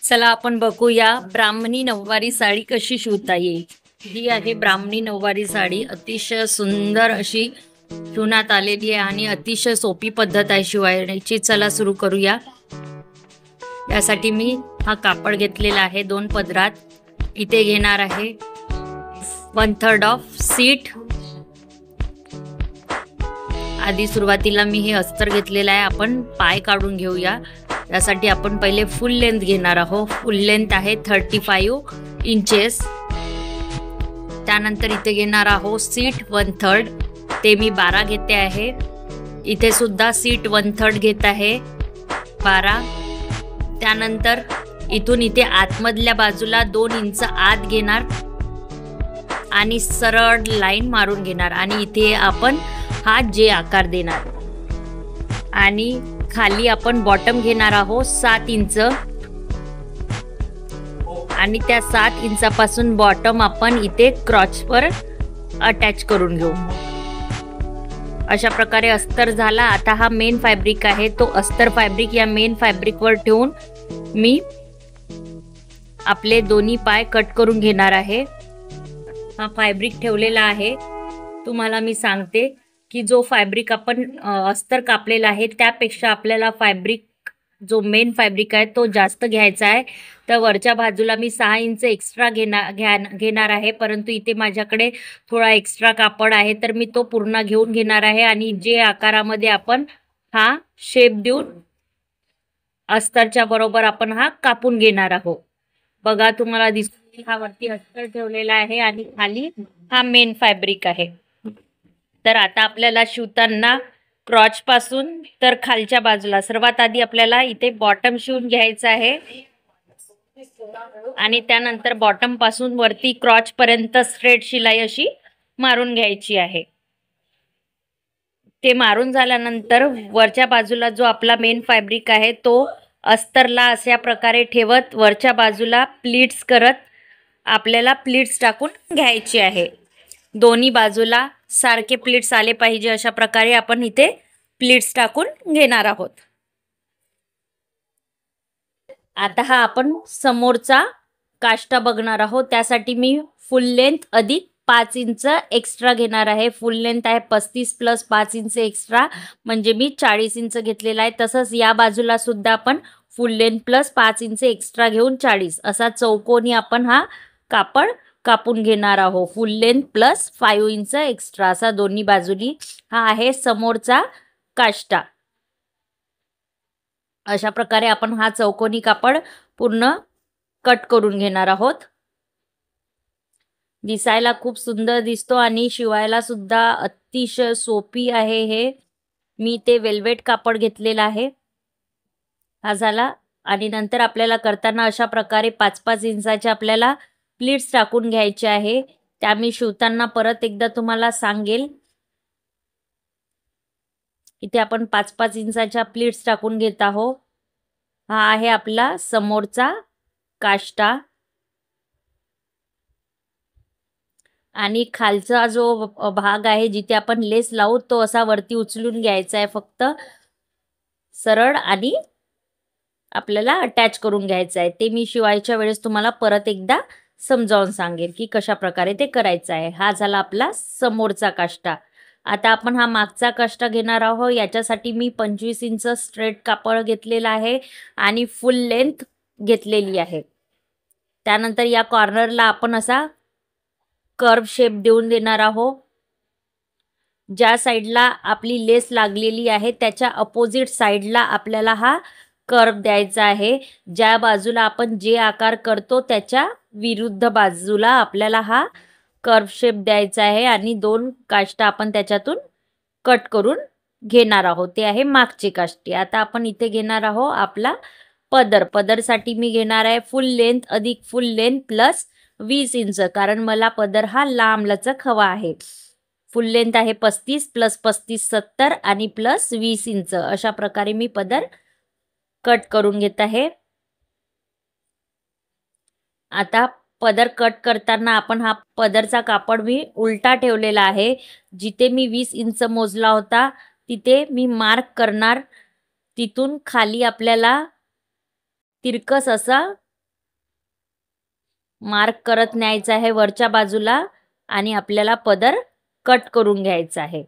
चला आपण बघूया ब्राह्मणी नऊवारी साडी कशी शिवता येईल। ही आहे ब्राह्मणी नऊवारी साडी, अतिशय सुंदर अशी शिवण्यात आलेली आहे आणि अतिशय सोपी पद्धत आहे शिवायची। चला सुरू करूया। यासाठी मी हा कापड घेतलेला आहे 2 पदरात। इथे घेणार आहे 1/3 ऑफ सीट। आधी सुरुवातीला मी हे अस्तर घेतलेलं आहे, आपण पाय काढून घेऊया। यासाठी आपण पहिले फुल लेंथ घेणार आहोत। फुल लेंथ आहे 35 इंचेस। त्यानंतर इथे घेणार आहोत सीट 1/3, ते मी 12 घेते आहे। इथे सुद्धा सीट 1/3 घेत आहे 12। त्यानंतर इथून इथे आतमधल्या बाजूला 2 इंच आत घेणार आणि सरळ लाईन मारून घेणार आणि इथे आपण हा जे आकार देणार आणि खाली आपण बॉटम घेणार आहोत 7 इंच आणि त्या 7 इंचापासून बॉटम आपण इथे क्रॉचवर अटॅच करून घेऊ। अशा प्रकारे अस्तर झाला। आता हा मेन फॅब्रिक आहे, तो अस्तर फॅब्रिक या मेन फॅब्रिकवर ठेवून मी आपले दोन्ही पाय कट करून घेणार आहे। हा फॅब्रिक ठेवलेला आहे। तुम्हाला मी सांगते की जो फॅब्रिक आपण अस्तर कापलेला आहे त्यापेक्षा आपल्याला फॅब्रिक जो मेन फॅब्रिक आहे तो जास्त घ्यायचा आहे। तर वरच्या बाजूला मी 6 इंच एक्स्ट्रा घेणार आहे, परंतु इथे माझ्याकडे थोडा एक्स्ट्रा कापड आहे तर मी तो पूर्ण घेऊन घेणार आहे आणि जे आकारामध्ये आपण हा शेप देऊन अस्तरच्या बरोबर आपण हा कापून घेणार आहोत। बघा तुम्हाला दिसतो हा वरती अस्तर ठेवलेला आहे आणि खाली हा मेन फॅब्रिक आहे। तर आता आपल्याला शिवताना क्रॉच पासून तर खालच्या बाजूला सर्वात आधी आपल्याला इथे बॉटम शिवून घ्यायचं आहे आणि त्यानंतर बॉटम पासून वरती क्रॉच पर्यंत स्ट्रेट शिलाई अशी मारून घ्यायची आहे। ते मारून झाल्यानंतर वरच्या बाजूला जो आपला मेन फॅब्रिक आहे तो अस्तरला अशा प्रकारे ठेवत वरच्या बाजूला प्लीट्स करत आपल्याला प्लीट्स टाकून घ्यायची आहे। दोन्ही बाजूला सारखे प्लीट्स आले पाहिजे अशा प्रकारे आपण इथे प्लीट्स टाकून घेणार आहोत। आता हा आपण समोरचा काष्टा बघणार आहोत। त्यासाठी मी फुल लेंथ अधिक 5 इंच एक्स्ट्रा घेणार आहे। फुल लेंथ आहे 35 प्लस 5 इंच एक्स्ट्रा म्हणजे मी 40 इंच घेतलेला आहे। तसंच या बाजूला सुद्धा आपण फुल लेंथ प्लस 5 इंच एक्स्ट्रा घेऊन 40 असा चौकोनी आपण हा कापड कापून घेणार आहोत। फुल लेंथ प्लस 5 इंच एक्स्ट्रा असा दोन्ही बाजूनी हा आहे समोरचा काष्टा। अशा प्रकारे आपण हा चौकोनी कापड पूर्ण कट करून घेणार आहोत। दिसायला खूप सुंदर दिसतो आणि शिवायला सुद्धा अतिशय सोपी आहे। हे मी ते वेल्वेट कापड घेतलेला आहे। हा झाला आणि नंतर आपल्याला करताना अशा प्रकारे 5-5 इंचाचे आपल्याला प्लीट्स टाकून घ्यायचे आहे। त्या मी शिवताना परत एकदा तुम्हाला सांगेल। इथे आपण 5-5 इंचाच्या प्लीट्स टाकून घेत आहोत। हा आहे आपला समोरचा काष्टा आणि खालचा जो भाग आहे जिथे आपण लेस लावू तो असा वरती उचलून घ्यायचा आहे फक्त सरळ आणि आपल्याला अटॅच करून घ्यायचं आहे। ते मी शिवायच्या वेळेस तुम्हाला परत एकदा समजावून सांगेल की कशा प्रकारे ते करायचं आहे। हा झाला आपला समोरचा काष्टा। आता आपण हा मागचा काष्टा घेणार आहोत। याच्यासाठी मी 25 इंच स्ट्रेट कापड घेतलेला आहे आणि फुल लेंथ घेतलेली आहे। त्यानंतर या कॉर्नरला आपण असा कर्व शेप देऊन देणार आहोत। ज्या साइडला आपली लेस लागलेली आहे त्याच्या अपोजिट साइडला आपल्याला हा कर्व द्यायचा आहे। ज्या बाजूला आपण जे आकार करतो त्याच्या विरुद्ध बाजूला आपल्याला हा कर्व शेप द्यायचा आहे आणि 2 काष्टा आपण त्याच्यातून कट करून घेणार आहोत। ते आहे मागचे काष्टे। आता आपण इथे घेणार आहोत आपला पदर। पदरसाठी मी घेणार आहे फुल लेंथ अधिक फुल लेंथ प्लस 20 इंच, कारण मला पदर हा लांब लचक हवा आहे। फुल लेंथ आहे 35 प्लस 35 70 आणि प्लस 20 इंच अशा प्रकारे मी पदर कट करून घेत आहे। आता पदर कट करताना आपण हा पदरचा कापड मी उलटा ठेवलेला आहे। जिथे मी 20 इंच मोजला होता तिथे मी मार्क करणार। तिथून खाली आपल्याला तिरकस असा मार्क करत न्यायचा आहे वरच्या बाजूला आणि आपल्याला पदर कट करून घ्यायचा आहे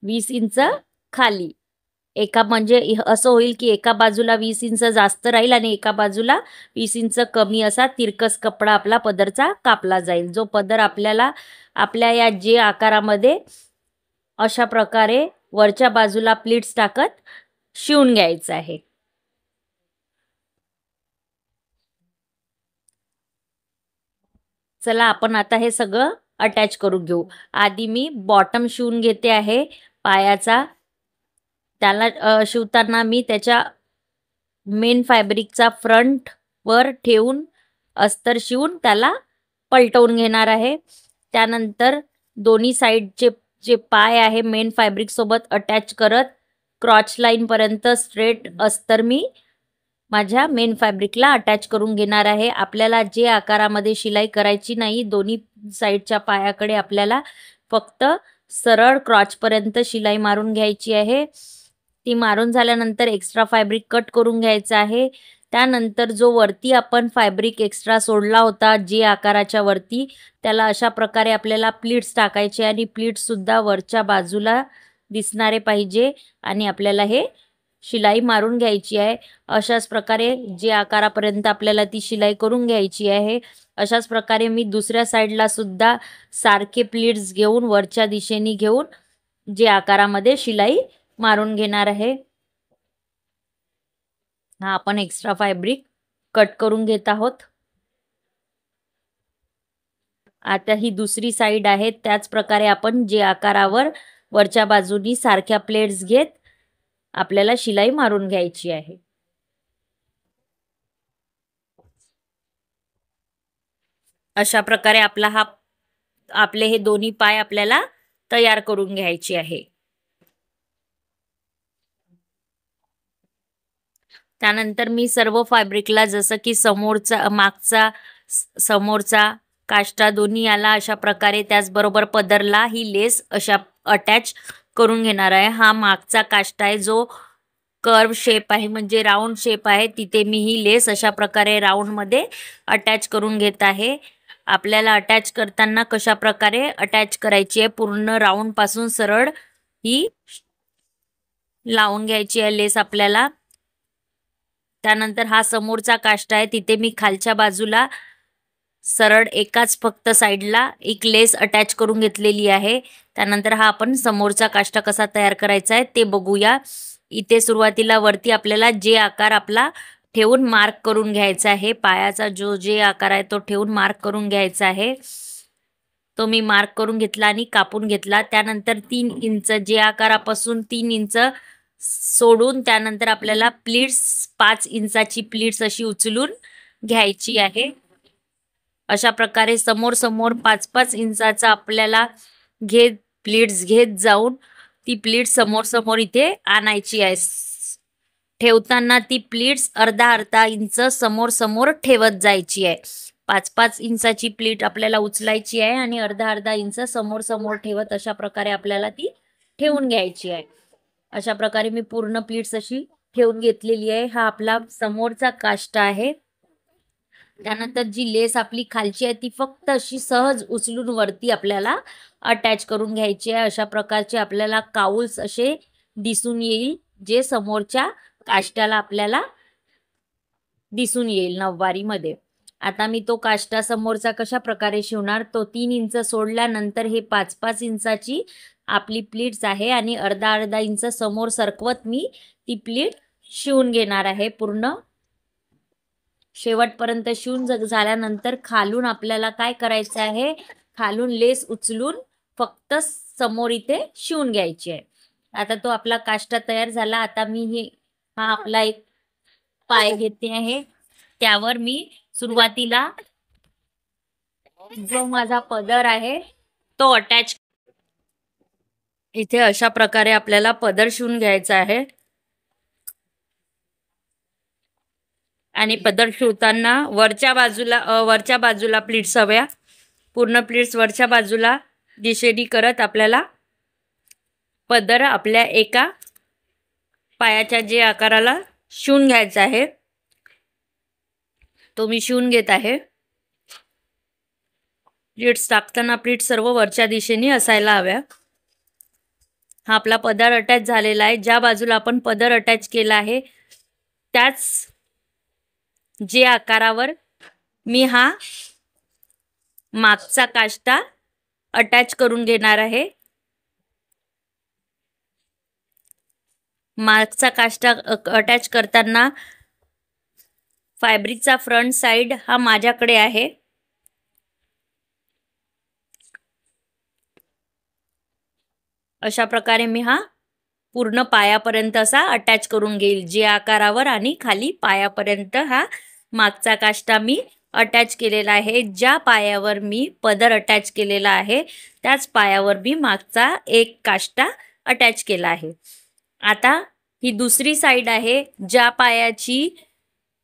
20 इंच खाली. एका म्हणजे असं होईल की एका बाजूला 20 इंच जास्त राहील आणि एका बाजूला 20 इंच कमी असा तिरकस कपडा आपला पदरचा कापला जाईल. जो पदर आपल्याला आपल्या या जे आकारामध्ये अशा प्रकारे वरच्या बाजूला प्लीट्स टाकत शिवून घ्यायचा आहे. चला आपण आता हे सगळं अटॅच करून घेऊ. आधी मी बॉटम शिवून घेते आहे पायाचा. त्याला शिवताना मी त्याच्या मेन फॅब्रिकचा फ्रंट वर ठेवून अस्तर शिवून त्याला पलटवून घेणार आहे. त्यानंतर दोन्ही साइडचे जे पाय आहे मेन फॅब्रिक सोबत अटॅच करत क्रॉच लाईन पर्यंत स्ट्रेट अस्तर मी माझ्या मेन फॅब्रिकला अटॅच करून घेणार आहे. आपल्याला जे आकारामध्ये शिलाई करायची नाही, दोन्ही साइडच्या पायाकडे आपल्याला फक्त सरळ क्रॉच पर्यंत शिलाई मारून घ्यायची आहे. ती मारून झाल्यानंतर एक्स्ट्रा फॅब्रिक कट करून घ्यायचं आहे. त्यानंतर जो वरती आपण फॅब्रिक एक्स्ट्रा सोडला होता जे आकाराच्या वरती, त्याला अशा प्रकारे आपल्याला प्लीट्स टाकायचे आणि प्लीट्स सुद्धा वरच्या बाजूला दिसणारे पाहिजे आणि आपल्याला हे शिलाई मारून घ्यायची आहे. अशाच प्रकारे जे आकारापर्यंत आपल्याला ती शिलाई करून घ्यायची आहे. अशाच प्रकारे मी दुसऱ्या साईडला सुद्धा सारखे प्लीट्स घेऊन वरच्या दिशेने घेऊन जे आकारामध्ये शिलाई मारून घेणार आहे. हा आपण एक्स्ट्रा फॅब्रिक कट करून घेत आहोत. आता ही दुसरी साइड आहे. त्याच प्रकारे आपण जे आकारावर वरच्या बाजूनी सारख्या प्लेट्स घेत आपल्याला शिलाई मारून घ्यायची आहे. अशा प्रकारे आपले हे दोन्ही पाय आपल्याला तयार करून घ्यायचे आहे. त्यानंतर मी सर्व फॅब्रिकला जसं की समोरचा मागचा समोरचा काष्टा दोन्ही याला अशा प्रकारे त्याचबरोबर पदरला ही लेस अशा अटॅच करून घेणार आहे. हा मागचा काष्टा आहे जो कर्व शेप आहे म्हणजे राऊंड शेप आहे. तिथे मी ही लेस अशा प्रकारे राऊंडमध्ये अटॅच करून घेत आहे. आपल्याला अटॅच करताना कशा प्रकारे अटॅच करायची आहे पूर्ण राऊंड पासून सरळ ही लावून घ्यायची आहे लेस आपल्याला. त्यानंतर हा समोरचा काष्टा आहे तिथे मी खालच्या बाजूला सरळ एकाच फक्त साइडला एक लेस अटॅच करून घेतलेली आहे. त्यानंतर हा आपण समोरचा काष्टा कसा तयार करायचा आहे ते बघूया. इथे सुरुवातीला वरती आपल्याला जे आकार आपला ठेवून मार्क करून घ्यायचा आहे. पायाचा जे आकार आहे तो ठेवून मार्क करून घ्यायचा आहे. तो मी मार्क करून घेतला आणि कापून घेतला. त्यानंतर 3 इंच जे आकारापासून 3 इंच सोडून त्यानंतर आपल्याला प्लीट्स 5 इंचाची प्लीट्स अशी उचलून घ्यायची आहे. अशा प्रकारे समोर समोर 5-5 इंचाचा आपल्याला प्लीट्स घेत जाऊन ती प्लीट्स समोर समोर इथे आणायची आहे. ठेवताना ती प्लीट्स अर्धा इंच समोर समोर ठेवत जायची आहे. 5-5 इंचाची प्लीट आपल्याला उचलायची आहे आणि अर्धा इंच समोर समोर ठेवत अशा प्रकारे आपल्याला ती ठेवून घ्यायची आहे. अशा प्रकारे मी पूर्ण प्लीट्स अशी ठेवून घेतलेली आहे. हा आपला समोरचा काष्टा आहे. त्यानंतर जी लेस आपली खालची आहे ती फक्त अशी सहज उचलून वरती आपल्याला अटॅच करून घ्यायची आहे. अशा प्रकारचे आपल्याला काउल्स असे दिसून येईल जे समोरच्या काष्ट्याला आपल्याला दिसून येईल नववारीमध्ये. आता मी तो काष्टा समोरचा कशा प्रकारे शिवणार तो 3 इंच सोडल्यानंतर हे 5-5 इंचाची आपली प्लीट्स आहे आणि अर्धा इंच समोर सरकवत मी ती प्लीट शिवून घेणार आहे. पूर्ण शेवटपर्यंत शिवून झाल्यानंतर खालून आपल्याला काय करायचं आहे, खालून लेस उचलून फक्त समोर इथे शिवून घ्यायची आहे. आता तो आपला काष्टा तयार झाला. आता मी हा आपला एक पाय घेते आहे. त्यावर मी सुरुवातीला जो माझा पदर आहे तो अटॅच इथे अशा प्रकारे आपल्याला पदर शिवून घ्यायचा आहे. आणि पदर शिवताना वरच्या बाजूला प्लीट्स हव्या. पूर्ण प्लीट्स वरच्या बाजूला दिशेने करत आपल्याला पदर आपल्या एका पायाच्या जे आकाराला शिवून घ्यायचा आहे तो मी शिवून घेत आहे. प्लीट्स टाकताना प्लीट्स सर्व वरच्या दिशेने असायला हव्या. हा आपला पदर अटॅच झालेला आहे. ज्या बाजूला आपण पदर अटॅच केला आहे त्याच जे आकारावर मी हा मागचा काष्टा अटॅच करून घेणार आहे. मागचा काष्टा अटॅच करताना फॅब्रिकचा फ्रंट साइड हा माझ्याकडे आहे. अशा प्रकारे मी हा पूर्ण पायापर्यंत असा अटॅच करून घेईल. जे आकारावर आणि खाली पायापर्यंत हा मागचा काष्टा मी अटॅच केलेला आहे. ज्या पायावर मी पदर अटॅच केलेला आहे त्याच पायावर मी मागचा एक काष्टा अटॅच केला आहे. आता ही दुसरी साइड आहे. ज्या पायाची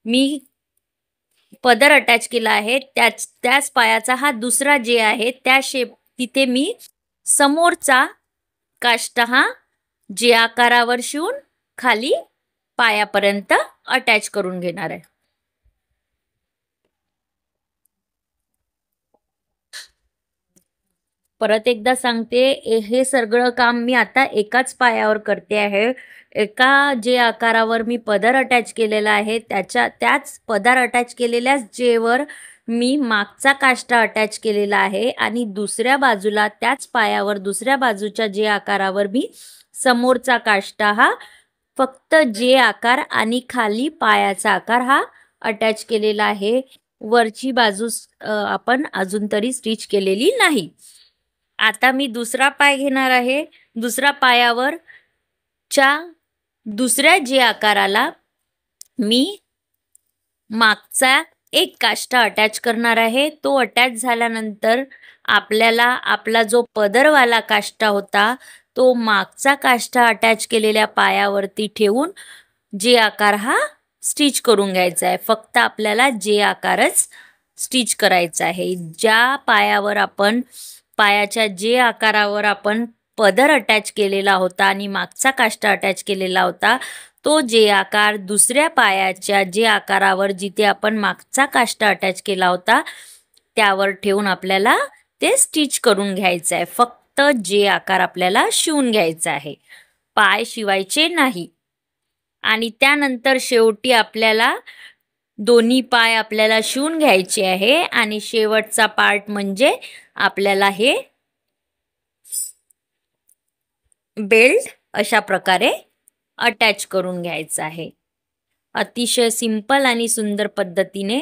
मी पदर अटॅच केला आहे त्याच पायाचा हा दुसरा जे आहे त्या तिथे मी समोरचा काष्टा हा जे आकारावर शिवून खाली पायापर्यंत अटॅच करून घेणार आहे. परत एकदा सांगते, हे सगळं काम मी आता एकाच पायावर करते आहे. एका जे आकारावर मी पदर अटॅच केलेला आहे त्याच पदर अटॅच केलेल्याच जेवर मी मागचा काष्टा अटॅच केलेला आहे आणि दुसऱ्या बाजूला त्याच पायावर दुसऱ्या बाजूच्या जे आकारावर मी समोरचा काष्टा हा फक्त जे आकार आणि खाली पायाचा आकार हा अटॅच केलेला आहे. वरची बाजू आपण अजून तरी स्टिच केलेली नाही. आता मी दुसरा पाय घेणार आहे. दुसरा पायावर च्या दुसऱ्या जे आकाराला मी मागचा एक काष्टा अटॅच करणार आहे. तो अटॅच झाल्यानंतर आपल्याला आपला जो पदरवाला काष्टा होता तो मागचा काष्टा अटॅच केलेल्या पायावरती ठेवून जे आकार हा स्टिच करून घ्यायचा आहे. फक्त आपल्याला जे आकारच स्टिच करायचा आहे. ज्या पायावर आपण पायाच्या जे आकारावर आपण पदर अटॅच केलेला होता आणि मागचा काष्टा अटॅच केलेला होता तो जे आकार दुसऱ्या पायाच्या जे आकारावर जिथे आपण मागचा काष्टा अटॅच केला होता त्यावर ठेवून आपल्याला ते स्टिच करून घ्यायचं आहे. फक्त जे आकार आपल्याला शिवून घ्यायचा आहे, पाय शिवायचे नाही. आणि त्यानंतर शेवटी आपल्याला दोन्ही पाय आपल्याला शिवून घ्यायचे आहे आणि शेवटचा पार्ट म्हणजे आपल्याला हे बेल्ट अशा प्रकारे अटॅच करून घ्यायचं आहे. अतिशय सिंपल आणि सुंदर पद्धतीने